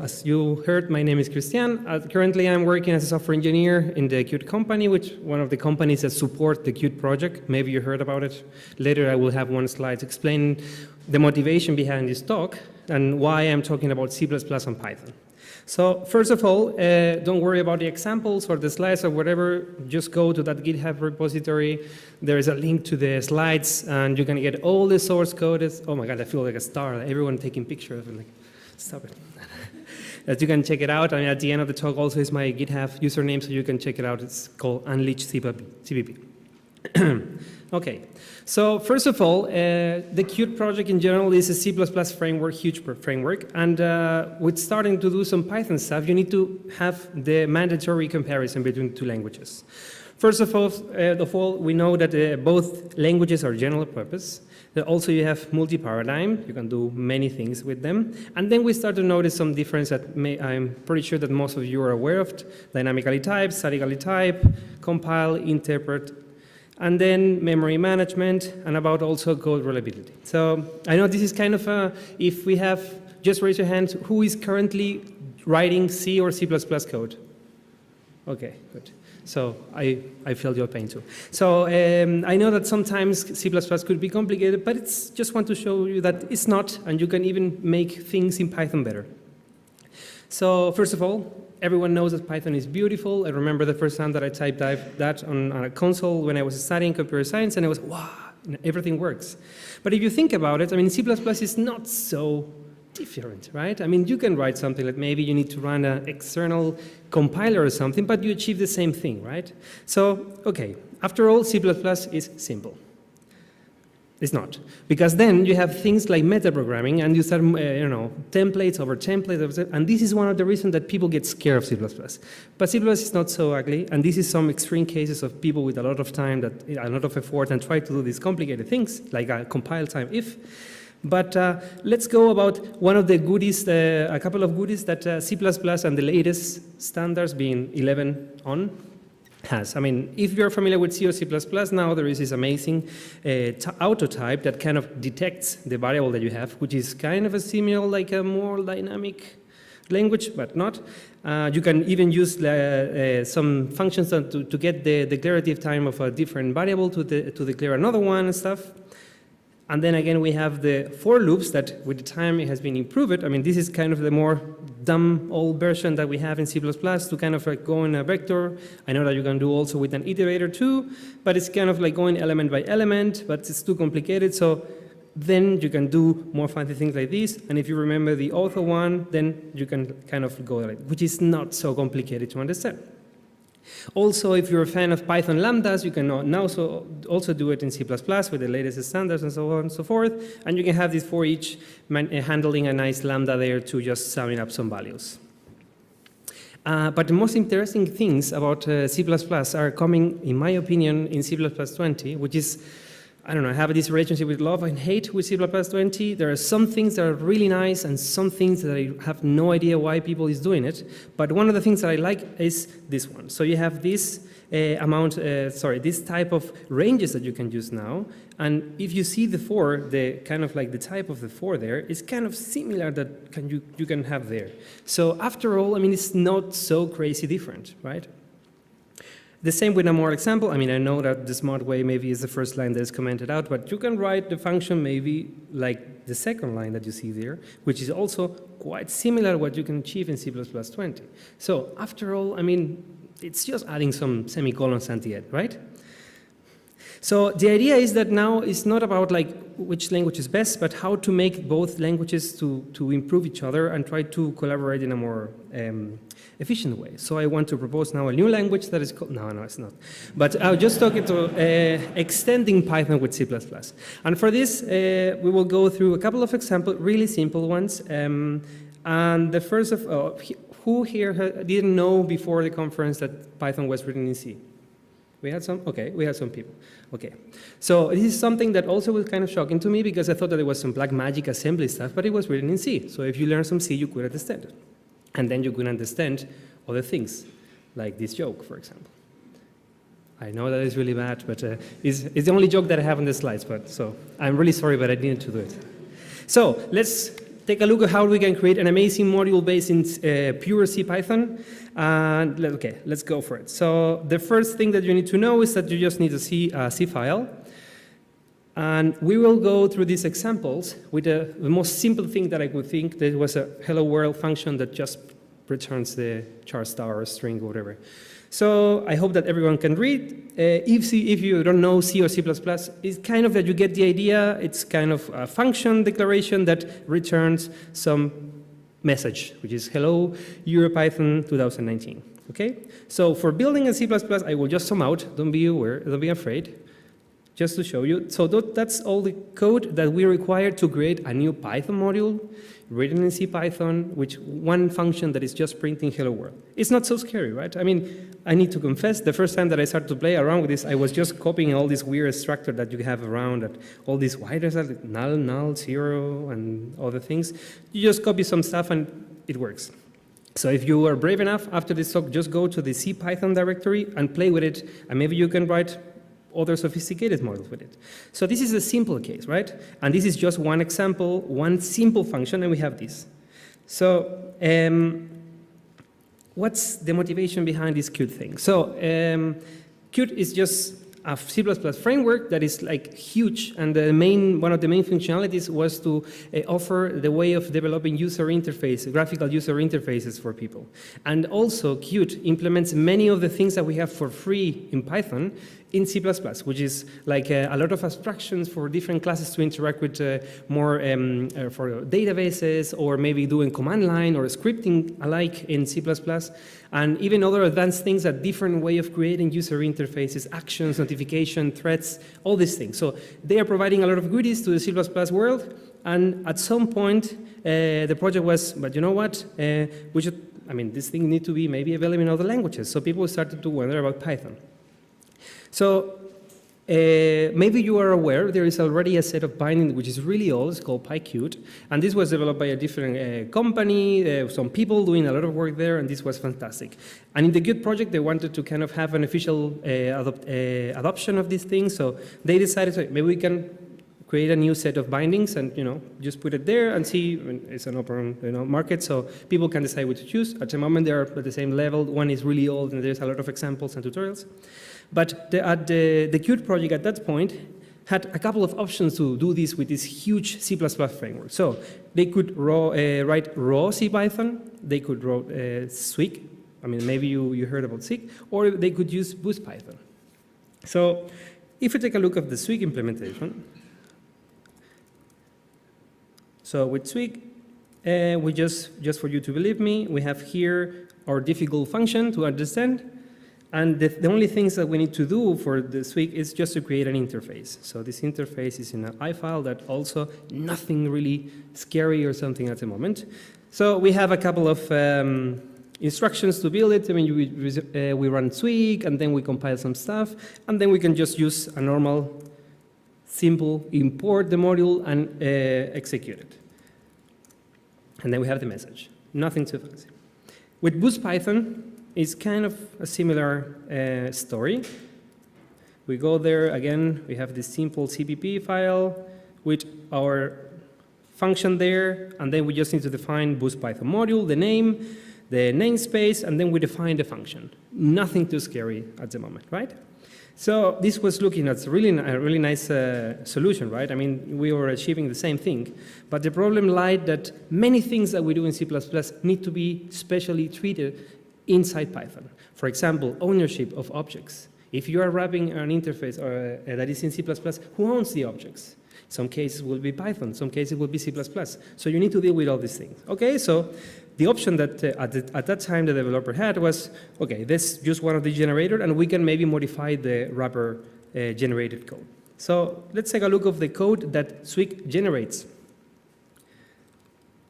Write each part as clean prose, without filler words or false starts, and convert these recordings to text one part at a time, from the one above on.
As you heard, my name is Christian. Currently, I'm working as a software engineer in the Qt company, which one of the companies that support the Qt project. Maybe you heard about it. Later, I will have one slide explaining the motivation behind this talk and why I'm talking about C++ and Python. So first of all, don't worry about the examples or the slides or whatever. Just go to that GitHub repository. There is a link to the slides, and you can get all the source code. Oh my God, I feel like a star. Everyone taking pictures. Like, stop it. As you can check it out. I mean, at the end of the talk also is my GitHub username, so you can check it out. It's called Unleash CPP. Okay, so first of all, the Qt project in general is a C++ framework, huge framework, and with starting to do some Python stuff, you need to have the mandatory comparison between two languages. First of all, we know that both languages are general purpose. Also, you have multi-paradigm. You can do many things with them. And then we start to notice some difference that I'm pretty sure that most of you are aware of. Dynamically type, statically type, compile, interpret, and then memory management, and about also code reliability. So I know this is kind of if we have, just raise your hands, who is currently writing C or C++ code? Okay, good. So I felt your pain too. So I know that sometimes C++ could be complicated, but it's just want to show you that it's not, and you can even make things in Python better. So first of all, everyone knows that Python is beautiful. I remember the first time that I typed that on a console when I was studying computer science, and it was, wow, everything works. But if you think about it, I mean, C++ is not so different, right? I mean, you can write something that maybe you need to run an external compiler or something, but you achieve the same thing, right? So, okay, after all, C++ is simple. It's not, because then you have things like metaprogramming, and you start, templates over templates, and this is one of the reasons that people get scared of C++. But C++ is not so ugly, and this is some extreme cases of people with a lot of time, a lot of effort, and try to do these complicated things, like a compile time if. But let's go about one of the goodies, a couple of goodies that C++ and the latest standards, being 11 on, has. I mean, if you're familiar with C or C++, now there is this amazing auto type that kind of detects the variable that you have, which is kind of a similar, like a more dynamic language, but not. You can even use some functions to get the declarative time of a different variable to declare another one and stuff. And then again, we have the for loops that with the time it has been improved. I mean, this is kind of the more dumb old version that we have in C++ to kind of like go in a vector. I know that you can do also with an iterator too, but it's kind of like going element by element, but it's too complicated. So then you can do more fancy things like this. And if you remember the author one, then you can kind of go like, which is not so complicated to understand. Also, if you're a fan of Python lambdas, you can now also do it in C++ with the latest standards and so on and so forth. And you can have this for each handling a nice lambda there to just summing up some values. But the most interesting things about C++ are coming, in my opinion, in C++ 20, which is, I don't know, I have this relationship with love and hate with C++ 20. There are some things that are really nice and some things that I have no idea why people is doing it. But one of the things that I like is this one. So you have this this type of ranges that you can use now. And if you see the for, the kind of like the type of the for there is kind of similar that you can have there. So after all, I mean, it's not so crazy different, right? The same with a more example. I mean, I know that the smart way maybe is the first line that is commented out, but you can write the function maybe like the second line that you see there, which is also quite similar to what you can achieve in C++ 20. So after all, I mean, it's just adding some semicolons at the end, right? So the idea is that now it's not about like which language is best, but how to make both languages to improve each other and try to collaborate in a more efficient way. So I want to propose now a new language that is called, no, it's not. But I'll just talk into extending Python with C++. And for this, we will go through a couple of examples, really simple ones. And the first of, who here didn't know before the conference that Python was written in C? We had some? Okay, we had some people. Okay. So this is something that also was kind of shocking to me because I thought that it was some black magic assembly stuff, but it was written in C. So if you learn some C, you could understand it. And then you could understand other things, like this joke, for example. I know that is really bad, but it's the only joke that I have on the slides, but so I'm really sorry, but I needed to do it. So let's take a look at how we can create an amazing module based in pure CPython. And okay, let's go for it. So the first thing that you need to know is that you just need a C file. And we will go through these examples with the most simple thing that I would think. There was a hello world function that just returns the char star or string or whatever. So I hope that everyone can read. If you don't know C or C++, it's kind of that you get the idea. It's kind of a function declaration that returns some message, which is hello EuroPython 2019. Okay? So for building in C++, I will just sum out. Don't be afraid. Just to show you. So that's all the code that we require to create a new Python module written in CPython, which one function that is just printing hello world. It's not so scary, right? I mean, I need to confess, the first time that I started to play around with this, I was just copying all these weird structure that you have around, that all these writers are null, null, zero, and other things. You just copy some stuff and it works. So if you are brave enough after this talk, just go to the CPython directory and play with it, and maybe you can write other sophisticated models with it. So this is a simple case, right? And this is just one example, one simple function, and we have this. So what's the motivation behind this Qt thing? So Qt is just a C++ framework that is like huge, and one of the main functionalities was to offer the way of developing user interface, graphical user interfaces for people. And also Qt implements many of the things that we have for free in Python in C++, which is like a lot of abstractions for different classes to interact with more for databases, or maybe doing command line or scripting alike in C++, and even other advanced things, a different way of creating user interfaces, actions, notification, threads, all these things. So they are providing a lot of goodies to the C++ world, and at some point the project was, but you know what, this thing needs to be maybe available in other languages. So people started to wonder about Python. So maybe you are aware there is already a set of binding which is really old. It's called PyQt, and this was developed by a different company, some people doing a lot of work there, and this was fantastic. And in the Qt project, they wanted to kind of have an official adoption of these things, so they decided, maybe we can create a new set of bindings and just put it there and see. It's an open market, so people can decide what to choose. At the moment, they are at the same level. One is really old, and there's a lot of examples and tutorials. But the Qt project at that point had a couple of options to do this with this huge C++ framework. So they could write raw CPython, they could write Swig, maybe you heard about Swig, or they could use BoostPython. So if you take a look at the Swig implementation, so with Swig, we just for you to believe me, we have here our difficult function to understand. And the only things that we need to do for this week is just to create an interface. So this interface is in an I file that also nothing really scary or something at the moment. So we have a couple of instructions to build it. We run Swig, and then we compile some stuff, and then we can just use a normal, simple import the module and execute it. And then we have the message. Nothing too fancy. With BoostPython, it's kind of a similar story. We go there again, we have this simple CPP file with our function there, and then we just need to define BoostPython module, the name, the namespace, and then we define the function. Nothing too scary at the moment, right? So this was looking at a really nice solution, right? We were achieving the same thing, but the problem lied that many things that we do in C++ need to be specially treated inside Python. For example, ownership of objects. If you are wrapping an interface that is in C++, who owns the objects? Some cases will be Python, some cases will be C++. So you need to deal with all these things. Okay, so the option that at that time the developer had was, okay, this just one of the generator, and we can maybe modify the wrapper generated code. So let's take a look of the code that Swig generates.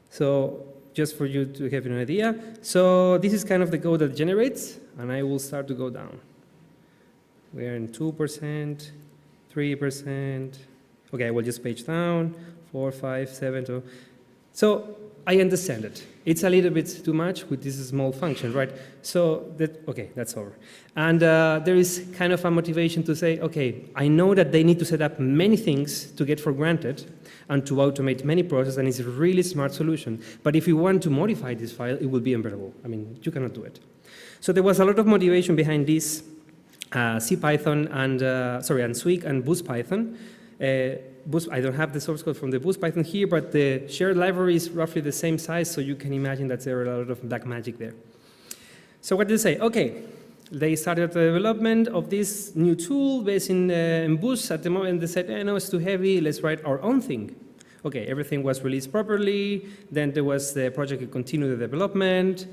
So just for you to have an idea. So this is kind of the code that generates, and I will start to go down. We are in 2%, 3%. Okay, I will just page down, 4, 5, 7, 2. So I understand it. It's a little bit too much with this small function, right? So, okay, that's over. And there is kind of a motivation to say, okay, I know that they need to set up many things to get for granted and to automate many processes, and it's a really smart solution. But if you want to modify this file, it will be unbearable. I mean, you cannot do it. So there was a lot of motivation behind this CPython and Swig and Boost Python. I don't have the source code from the Boost Python here, but the shared library is roughly the same size, so you can imagine that there are a lot of black magic there. So what did they say? Okay, they started the development of this new tool based in Boost. At the moment, they said, no, it's too heavy, let's write our own thing. Okay, everything was released properly, then there was the project to continue the development,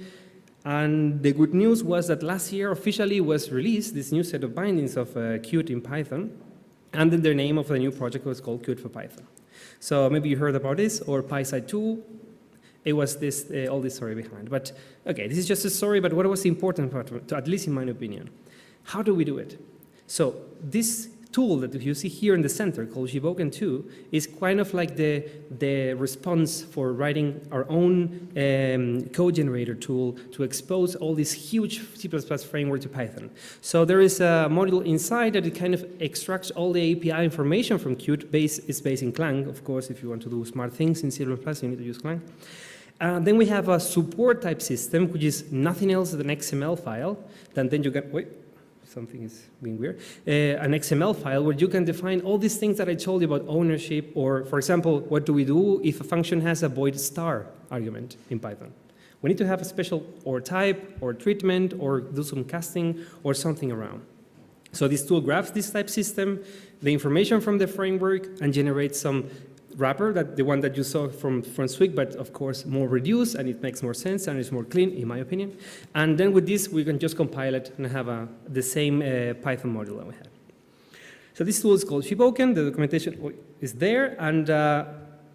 and the good news was that last year officially was released this new set of bindings of Qt in Python. And then the name of the new project was called Qt for Python. So maybe you heard about this, or PySide 2. It was this, all this story behind. But okay, this is just a story, but what was the important part, at least in my opinion? How do we do it? So this tool that you see here in the center called Jiboken 2 is kind of like the response for writing our own code generator tool to expose all this huge C++ framework to Python. So there is a module inside that it kind of extracts all the API information from Qt. It's based in Clang, of course. If you want to do smart things in C++, you need to use Clang. Then we have a support type system, which is nothing else than an XML file. Then you can, wait. Something is being weird, an XML file where you can define all these things that I told you about ownership, or for example, what do we do if a function has a void star argument in Python? We need to have a special or type or treatment or do some casting or something around. So this tool grabs this type system, the information from the framework, and generates some wrapper, the one that you saw from Swig, but of course more reduced, and it makes more sense and it's more clean, in my opinion. And then with this, we can just compile it and have the same Python module that we had. So this tool is called Jiboken. The documentation is there, and I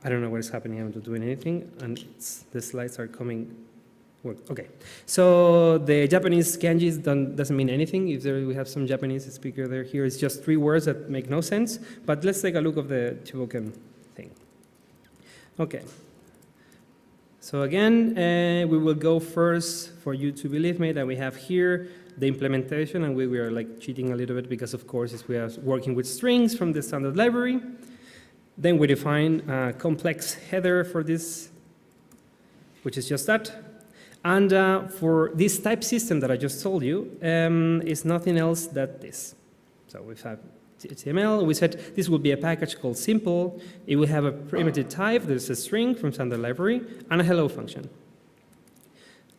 don't know what is happening. I'm not doing anything, and the slides are coming. Okay, so the Japanese kanji doesn't mean anything. If we have some Japanese speaker there, here it's just 3 words that make no sense. But let's take a look of the Jiboken thing. Okay. So again, we will go first for you to believe me that we have here the implementation, and we are like cheating a little bit because of course we are working with strings from the standard library. Then we define a complex header for this, which is just that. And for this type system that I just told you, is nothing else than this. So we have HTML. We said this will be a package called simple. It will have a primitive type. There's a string from standard library and a hello function.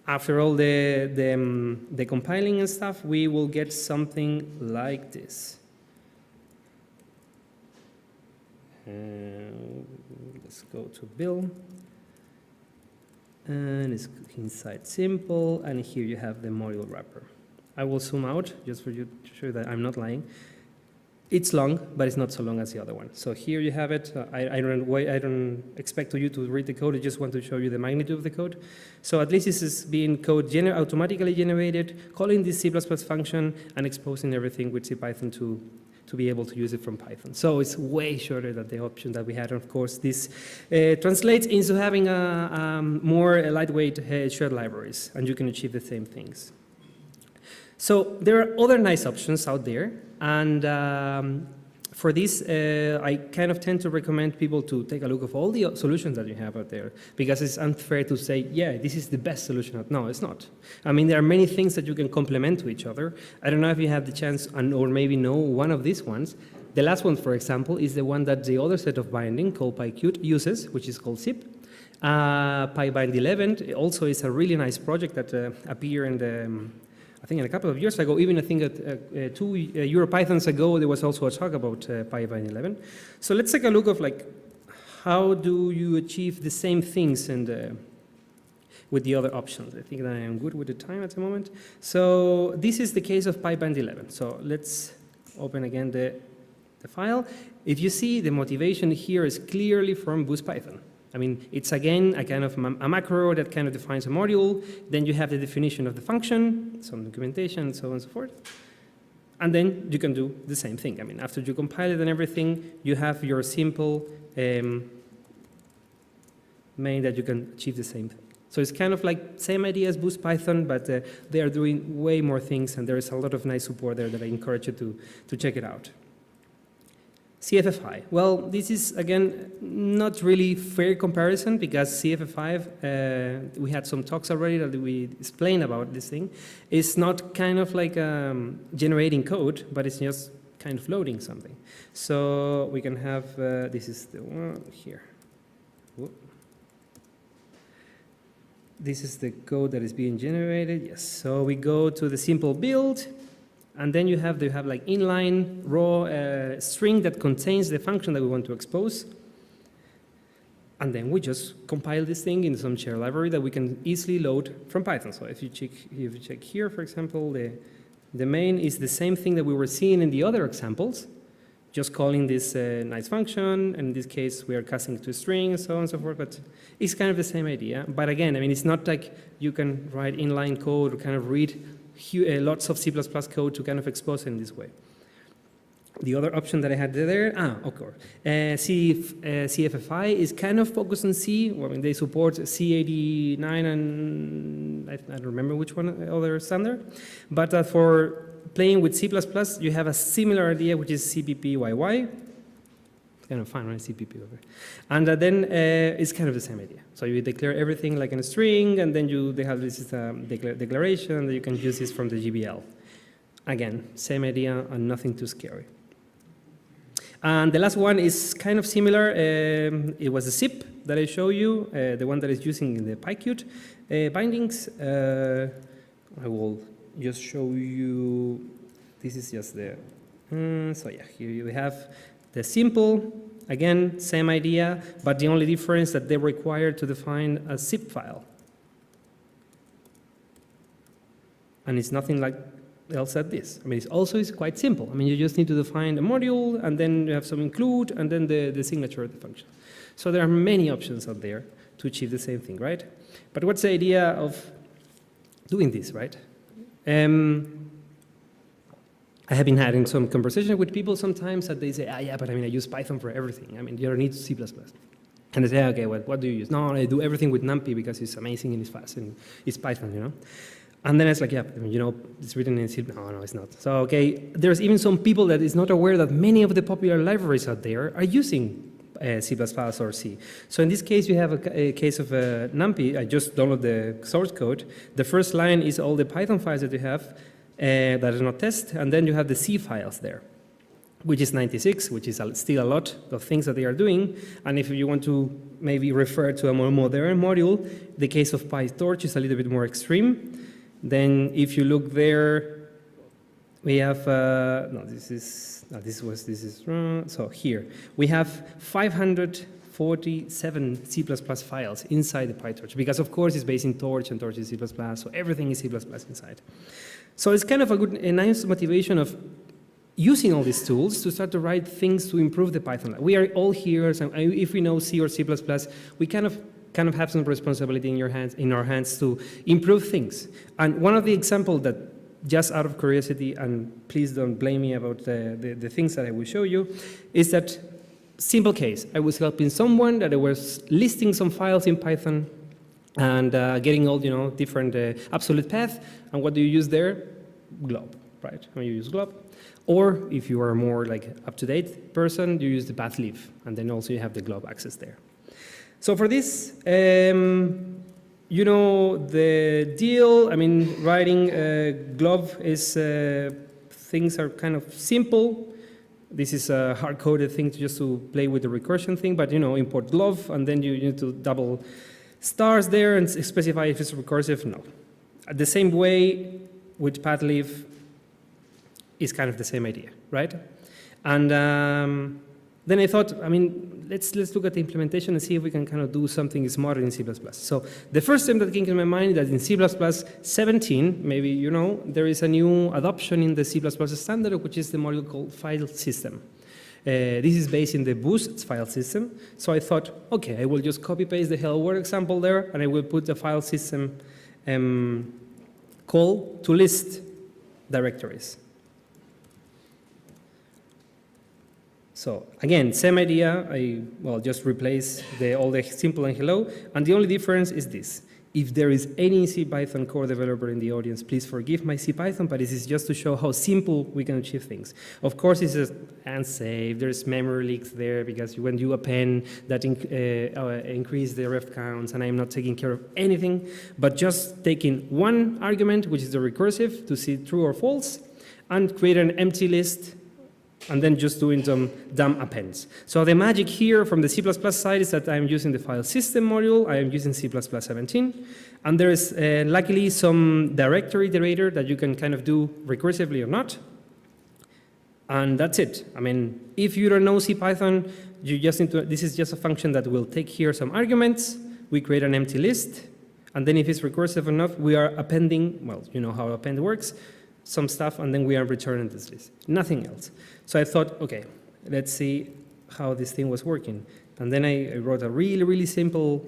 After all the compiling and stuff, we will get something like this. Let's go to Bill. And it's inside simple, and here you have the module wrapper. I will zoom out just for you to show that I'm not lying. It's long, but it's not so long as the other one. So here you have it. I don't expect you to read the code. I just want to show you the magnitude of the code. So at least this is being code automatically generated, calling this C++ function, and exposing everything with CPython to be able to use it from Python. So it's way shorter than the option that we had. And of course, this translates into having more lightweight shared libraries, and you can achieve the same things. So there are other nice options out there, and for this, I kind of tend to recommend people to take a look of all the solutions that you have out there, because it's unfair to say, yeah, this is the best solution. No, it's not. I mean, there are many things that you can complement to each other. I don't know if you have the chance or maybe know one of these ones. The last one, for example, is the one that the other set of binding called PyQt uses, which is called zip. PyBind 11 also is a really nice project that appeared in the I think a couple of years ago, even I think 2 EuroPythons ago, there was also a talk about PyBind 11. So let's take a look of like, how do you achieve the same things with the other options? I think that I am good with the time at the moment. So this is the case of PyBind 11. So let's open again the file. If you see, the motivation here is clearly from Boost Python. I mean, it's again a kind of a macro that kind of defines a module. Then you have the definition of the function, some documentation, and so on and so forth. And then you can do the same thing. I mean, after you compile it and everything, you have your simple main that you can achieve the same thing. So it's kind of like same idea as Boost Python, but they are doing way more things, and there is a lot of nice support there that I encourage you to check it out. CFF5. Well, this is, again, not really fair comparison because CFF5, we had some talks already that we explained about this thing. It's not kind of like generating code, but it's just kind of loading something. So we can have, this is the one here. Whoop. This is the code that is being generated. Yes, so we go to the simple build, and then you have like inline raw string that contains the function that we want to expose. And then we just compile this thing in some share library that we can easily load from Python. So if you check here, for example, the main is the same thing that we were seeing in the other examples, just calling this nice function. In this case, we are casting it to a string and so on and so forth, but it's kind of the same idea. But again, I mean, it's not like you can write inline code or kind of read lots of C++ code to kind of expose it in this way. The other option that I had there, of course, CFFI is kind of focused on C. Well, I mean, they support C89 and I don't remember which one other standard. But for playing with C++, you have a similar idea, which is CPPYY. Kind of fun, right? CPP. And then it's kind of the same idea. So you declare everything like in a string, and then they have this declaration that you can use this from the GBL. Again, same idea and nothing too scary. And the last one is kind of similar. It was a zip that I showed you, the one that is using the PyQt bindings. I will just show you. This is just the. So yeah, here you have the simple, again, same idea, but the only difference that they require to define a zip file. And it's nothing like else at this. I mean, it's quite simple. I mean, you just need to define a module, and then you have some include, and then the signature of the function. So there are many options out there to achieve the same thing, right? But what's the idea of doing this, right? I have been having some conversation with people sometimes that they say, yeah, but I mean, I use Python for everything. I mean, you don't need C++. And they say, okay, what do you use? No, I do everything with NumPy because it's amazing and it's fast and it's Python, you know? And then it's like, yeah, I mean, you know, it's written in C++. No, it's not. So, okay, there's even some people that is not aware that many of the popular libraries out there are using C++ or C. So in this case, you have a case of NumPy. I just download the source code. The first line is all the Python files that you have that are not test, and then you have the C files there, which is 96, which is still a lot of things that they are doing. And if you want to maybe refer to a more modern module, the case of PyTorch is a little bit more extreme. Then if you look there, we have, this is wrong. So here, we have 547 C++ files inside the PyTorch, because of course it's based in Torch, and Torch is C++, so everything is C++ inside. So it's kind of a nice motivation of using all these tools to start to write things to improve the Python. We are all here, so if we know C or C++, we kind of have some responsibility in our hands to improve things. And one of the examples that, just out of curiosity, and please don't blame me about the things that I will show you, is that simple case. I was helping someone that I was listing some files in Python and getting all, you know, different absolute path. And what do you use there? Glob, right? When you use glob. Or if you are a more like up-to-date person, you use the path leaf, and then also you have the glob access there. So for this, you know the deal. I mean, writing glob is things are kind of simple. This is a hard-coded thing just to play with the recursion thing, but you know, import glob, and then you need to double stars there and specify if it's recursive. No. The same way with path leaf is kind of the same idea, right? And then I thought, I mean, let's look at the implementation and see if we can kind of do something smarter in C++. So the first thing that came to my mind is that in C++ 17, maybe you know, there is a new adoption in the C++ standard, which is the module called file system. This is based in the Boost file system. So I thought, okay, I will just copy-paste the Hello World example there, and I will put the file system call to list directories. So again, same idea. I just replace all the simple and hello, and the only difference is this. If there is any CPython core developer in the audience, please forgive my CPython, but this is just to show how simple we can achieve things. Of course, it's just unsafe. There's memory leaks there because when you append, that increase the ref counts, and I'm not taking care of anything, but just taking one argument, which is the recursive, to see true or false, and create an empty list, and then just doing some dumb appends. So the magic here from the C++ side is that I'm using the file system module, I am using C++ 17, and there is luckily some directory iterator that you can kind of do recursively or not. And that's it. I mean, if you don't know CPython, you just need to, this is just a function that will take here some arguments, we create an empty list, and then if it's recursive enough, we are appending, well, you know how append works, some stuff, and then we are returning this list. Nothing else. So I thought, okay, let's see how this thing was working. And then I wrote a really, really simple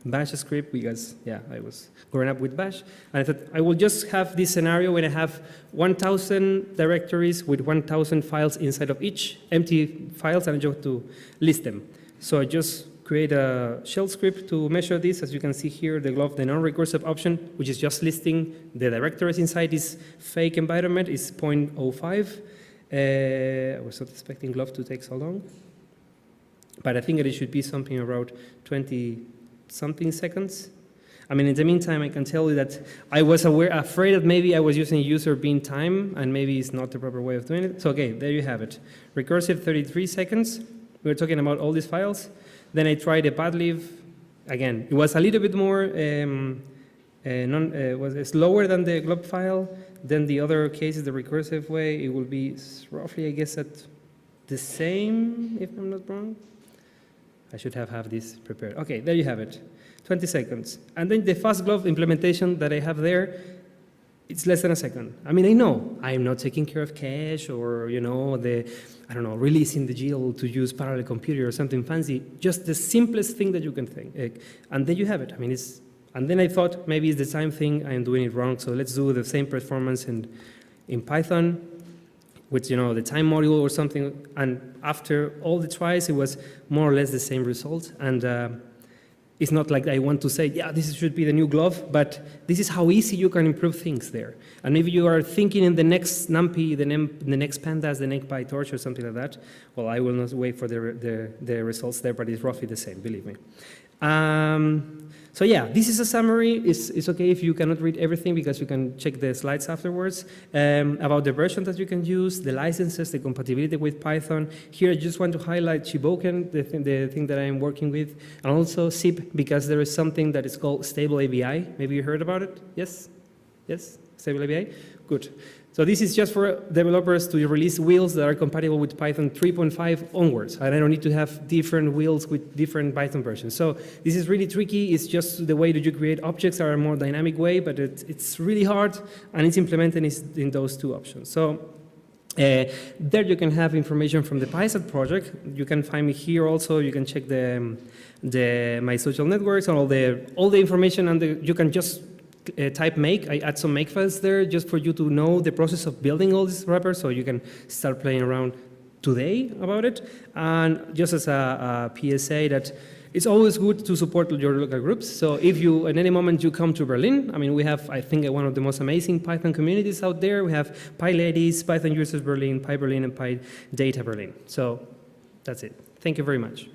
Bash script because, yeah, I was growing up with Bash. And I thought I will just have this scenario when I have 1,000 directories with 1,000 files inside of each, empty files, and I just to list them. So I just create a shell script to measure this. As you can see here, the glove, the non-recursive option, which is just listing the directories inside this fake environment, is 0.05. I was not expecting glove to take so long, but I think that it should be something around 20-something seconds. I mean, in the meantime, I can tell you that I was afraid that maybe I was using user bean time, and maybe it's not the proper way of doing it. So, okay, there you have it. Recursive 33 seconds. We're talking about all these files. Then I tried a padlib. Again, it was a little bit more, was slower than the glob file. Then the other case is the recursive way. It will be roughly, I guess, at the same, if I'm not wrong. I should have this prepared. Okay, there you have it, 20 seconds. And then the fast glob implementation that I have there, it's less than a second. I mean, I know I'm not taking care of cache or, you know, I don't know, releasing the GL to use parallel computer or something fancy, just the simplest thing that you can think. And then you have it. I mean, and then I thought maybe it's the time thing, I'm doing it wrong, so let's do the same performance in Python with, you know, the time module or something. And after all the tries, it was more or less the same result. And it's not like I want to say, yeah, this should be the new glove, but this is how easy you can improve things there. And maybe you are thinking in the next NumPy, the next Pandas, the next PyTorch or something like that. Well, I will not wait for the results there, but it's roughly the same, believe me. So yeah, this is a summary. It's okay if you cannot read everything because you can check the slides afterwards about the version that you can use, the licenses, the compatibility with Python. Here I just want to highlight Shiboken, the thing that I'm working with, and also zip because there is something that is called Stable ABI. Maybe you heard about it? Yes? Yes? Stable ABI? Good. So this is just for developers to release wheels that are compatible with Python 3.5 onwards. And I don't need to have different wheels with different Python versions. So this is really tricky. It's just the way that you create objects are a more dynamic way, but it's really hard, and it's implemented in those two options. So there you can have information from the PySat project. You can find me here also. You can check my social networks and all the information, and you can just type make. I add some make files there just for you to know the process of building all these wrappers so you can start playing around today about it. And just as a PSA that it's always good to support your local groups. So if you, at any moment you come to Berlin, I mean, we have, I think, one of the most amazing Python communities out there. We have PyLadies, Python Users Berlin, PyBerlin, and PyData Berlin. So that's it. Thank you very much.